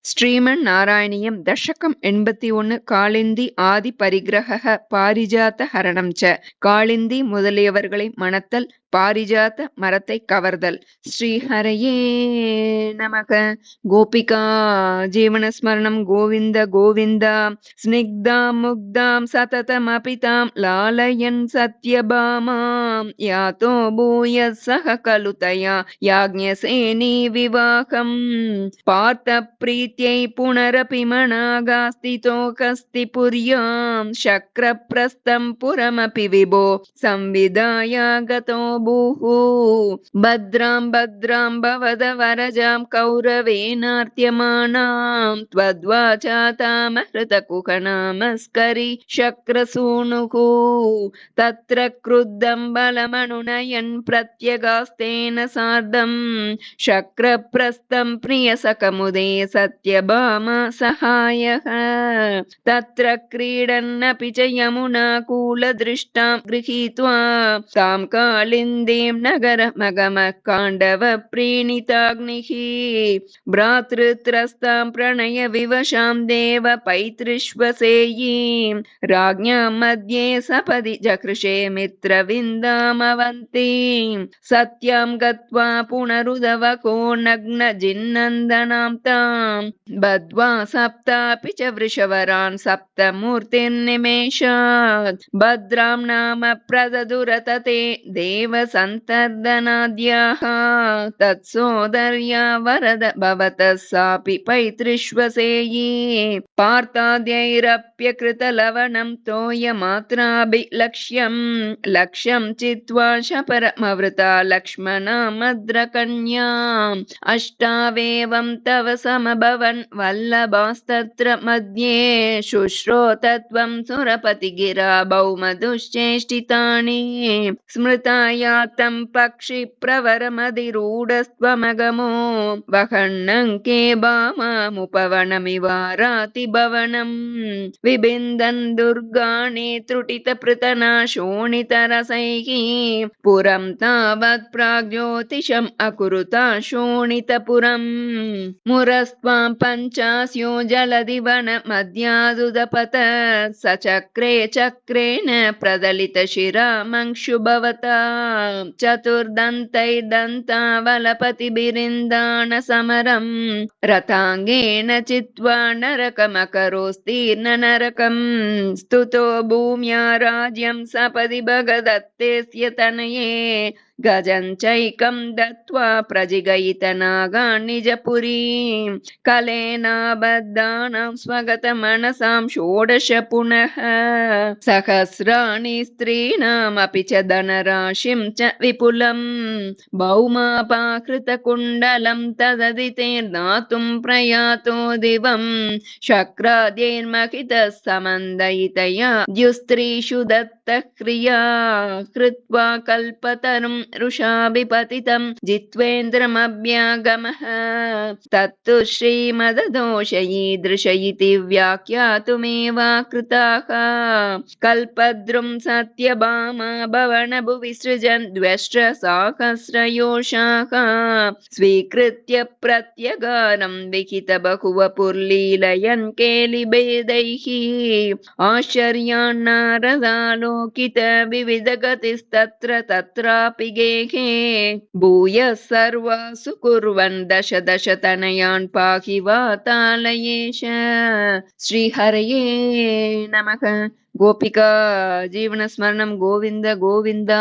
श्रीमन्नारायणीयं दशकम् 81 காளிந்தி ஆதி பரிகிரஹ பாரிஜாத ஹரணம் ச. காளிந்தி முதலியவர்களை மணத்தல், பாரிஜாத மரத்தை கவர்தல். ஸ்ரீஹரயே நமக. கோபிகா ஜீவனஸ்மரணம் கோவிந்த கோவிந்தா. ஸ்னிக்தாம் முக்தாம் சததமபிதாம் லாலயன் சத்யபாமாம் யாதோ பூய சக கலுதயா யாஜ்ஞசேனி விவாகம் பார்த்த प्रीत्यै पुनरपि मनागास्तितो कस्ति पुर्यां शक्रप्रस्थं पुरमपि विभो संविदायागतो भूः भद्रां भद्रां भवद वरजां कौरवेनार्त्यमाणां त्वद्वाचातामहृतकुहनामस्करि शक्रसूनुः तत्र क्रुद्धं बलमनुनयन् प्रत्यगास्तेन सार्धं शक्रप्रस्थं प्रियसखमुदे सत्यभामा सहायः तत्र क्रीडन्नपि च यमुनाकूलदृष्टां गृहीत्वा तां कालिन्दीं नगरमगमः काण्डवप्रीणिताग्निः भ्रातृत्रस्तां प्रणयविवशां देवपैतृष्वसेयीं राज्ञां मध्ये सपदि जकृषे मित्रविन्दामवन्तीं सत्यां गत्वा पुनरुदवको नग्नजिन्नन्दनां बद्ध्वा सप्तापि च वृषवरान् सप्तमूर्तिर्निमेषात् भद्रां नाम प्रददुरतते देवसन्तर्दनाद्याः तत्सोदर्या वरद भवतः सापि पैतृष्वसेयी पार्थाद्यैरप्यकृतलवणं तोयमात्राभिलक्ष्यं लक्ष्यं चित्वा शपरमवृता लक्ष्मणामद्रकन्याम् अष्टावेवं तव समभवन् वल्लभास्तत्र मध्ये शुश्रोतत्वं सुरपतिगिरा भौमधुश्चेष्टितानि स्मृतायातं पक्षिप्रवरमधिरूढस्त्वमगमो वहन्नङ्के भामामुपवनमिवारातिभवनम् विबिन्दन् दुर्गाणि त्रुटितपृतना शोणितरसैः पुरं तावत् प्राग्ज्योतिषम् अकुरुता शोणितपुरम् मुरस्त्वां पञ्चास्यो जलदिवन मध्यादुदपत सचक्रे चक्रेण प्रदलितशिरामंशुभवता चतुर्दन्तैर्दन्तावलपतिभिरिन्दान रथाङ्गेन चित्वा नरकमकरोस्तीर्न नरकम् स्तुतो भूम्या राज्यं सपदि भगदत्तेस्य तनये गजं चैकं दत्त्वा प्रजिगयितनागान् निजपुरीं कलेनाबद्धानां स्वगतमनसां षोडश पुनः सहस्राणि स्त्रीणामपि च धनराशिं च विपुलं भौमापाकृतकुण्डलं तददितेर्दातुं प्रयातो दिवं शक्राद्यैर्महितः समन्दयितया द्युस्त्रीषु दत्तः क्रिया कृत्वा कल्पतरुं रुषाभिपतितं जित्वेन्द्रमभ्यागमः तत्तु श्रीमददोष ईदृश इति व्याख्यातुमेवा कृताः कल्पद्रुं सत्यभामा भवनभुवि सृजन् द्व्यष्ट्रसाहस्रयोषाः स्वीकृत्य प्रत्यगारं विहित बहुवपुर्लीलयन् केलिभेदैः आश्चर्यान्नारदालोकित विविधगतिस्तत्र तत्रापि गेहे भूयः सर्वासु कुर्वन् दश दश तनयान् पाहि वातालयेश. श्रीहरये नमः. गोपिका जीवनस्मरणं गोविन्द गोविन्द.